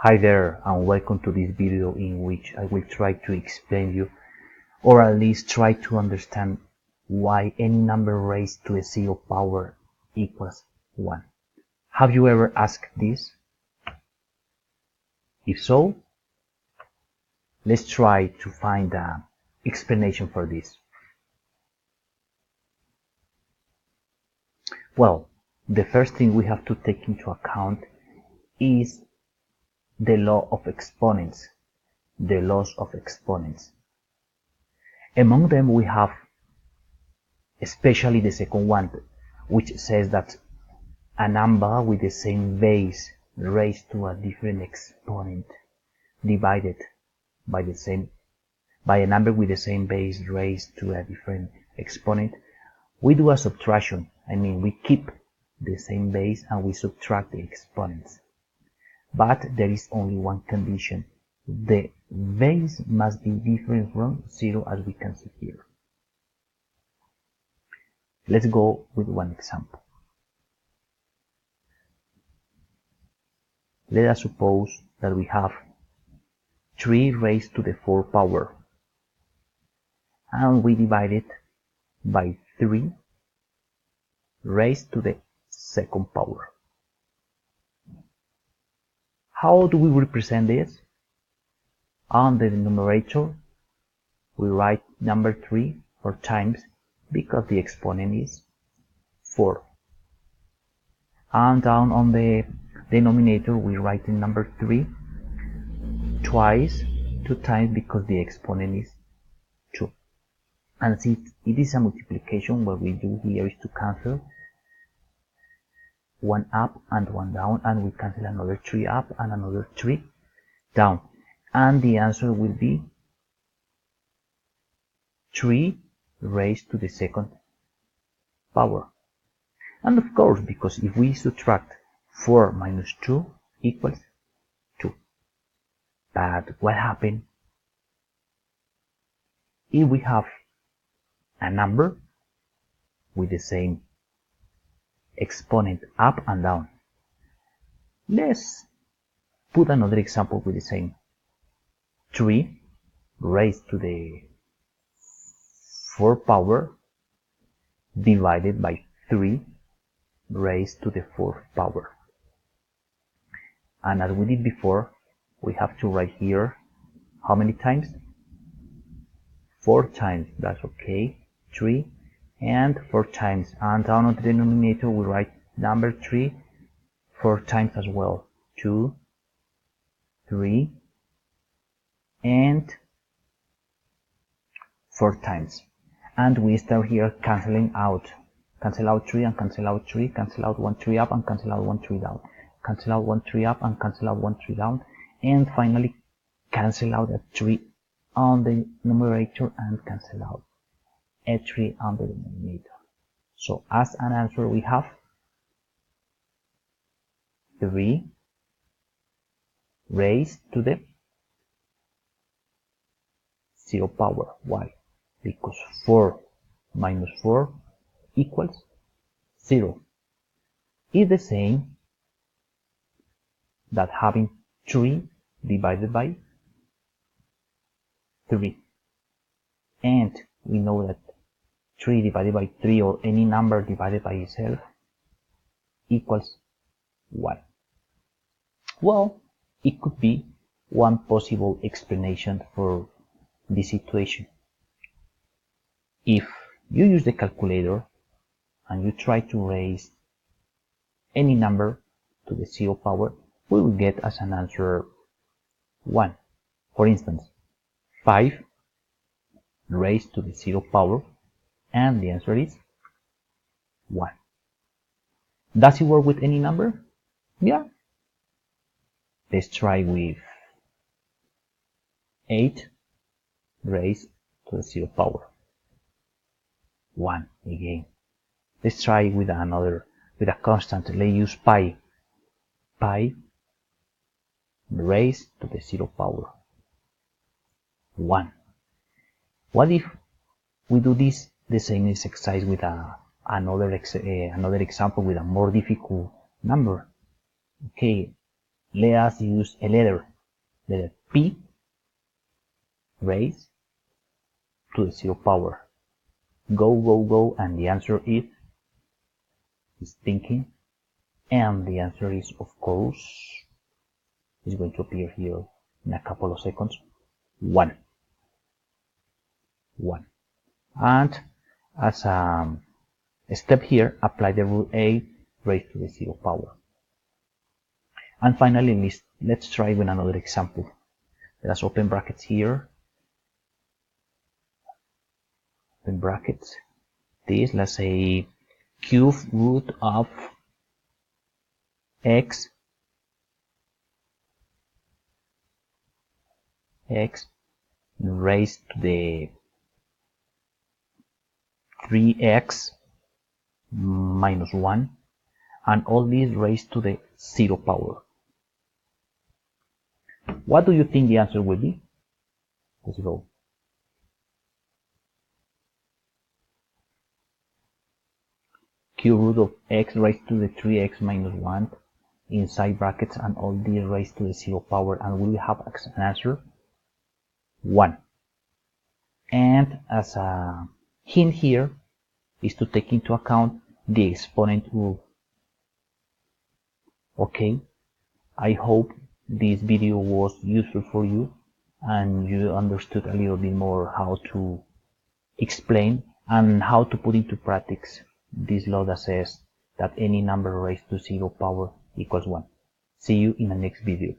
Hi there, and welcome to this video in which I will try to explain you, or at least try to understand why any number raised to the 0 power equals 1. Have you ever asked this? If so, let's try to find an explanation for this. Well, the first thing we have to take into account is the law of exponents, the laws of exponents. Among them we have especially the second one, which says that a number with the same base raised to a different exponent divided by a number with the same base raised to a different exponent, we do a subtraction. I mean, we keep the same base and we subtract the exponents. But there is only one condition. The base must be different from 0, as we can see here. Let's go with one example. Let us suppose that we have 3 raised to the 4 power, and we divide it by 3 raised to the 2nd power. How do we represent this? On the numerator, we write number 3 4 times because the exponent is 4. And down on the denominator, we write the number 3 twice, 2 times because the exponent is 2. And since it is a multiplication, what we do here is to cancel 1 up and 1 down, and we cancel another 3 up and another 3 down, and the answer will be 3 raised to the 2nd power. And of course, because if we subtract 4 minus 2 equals 2. But what happened if we have a number with the same exponent up and down? Let's put another example with the same. 3 raised to the 4 power divided by 3 raised to the 4th power. And as we did before, we have to write here how many times? 4 times. That's okay. 3 and 4 times. And down on the denominator we write number 3 4 times as well. 2, 3, and 4 times. And we start here canceling out. Cancel out 3 and cancel out 3, cancel out 1 3 up and cancel out 1 3 down. Cancel out 1 3 up and cancel out 1 3 down. And finally cancel out a 3 on the numerator and cancel out a 3 on the denominator. So as an answer we have 3 raised to the 0 power. Why? Because 4 minus 4 equals 0. Is the same that having 3 divided by 3. And we know that 3 divided by 3, or any number divided by itself, equals 1. Well, it could be one possible explanation for this situation. If you use the calculator and you try to raise any number to the 0 power, we will get as an answer 1. For instance, 5 raised to the 0 power, and the answer is 1. Does it work with any number? Yeah. Let's try with 8 raised to the 0 power. 1 again. Let's try with a constant. Let's use pi. Pi raised to the 0 power. 1. What if we do the same exercise with another example with a more difficult number? Okay, let us use a letter P raised to the 0 power. Go, and the answer is thinking, and the answer is, of course, is going to appear here in a couple of seconds, 1. And as a step here, apply the rule A raised to the 0 power. And finally, let's try with another example. Let us open brackets here, open brackets, this, let's say, cube root of x raised to the 3x minus 1, and all these raised to the 0 power. What do you think the answer will be? Let's go. Cube root of x raised to the 3x minus 1 inside brackets, and all these raised to the 0 power, and we will have an answer 1. And as a hint here is to take into account the exponent rule. Okay, I hope this video was useful for you and you understood a little bit more how to explain and how to put into practice this law that says that any number raised to 0 power equals 1. See you in the next video.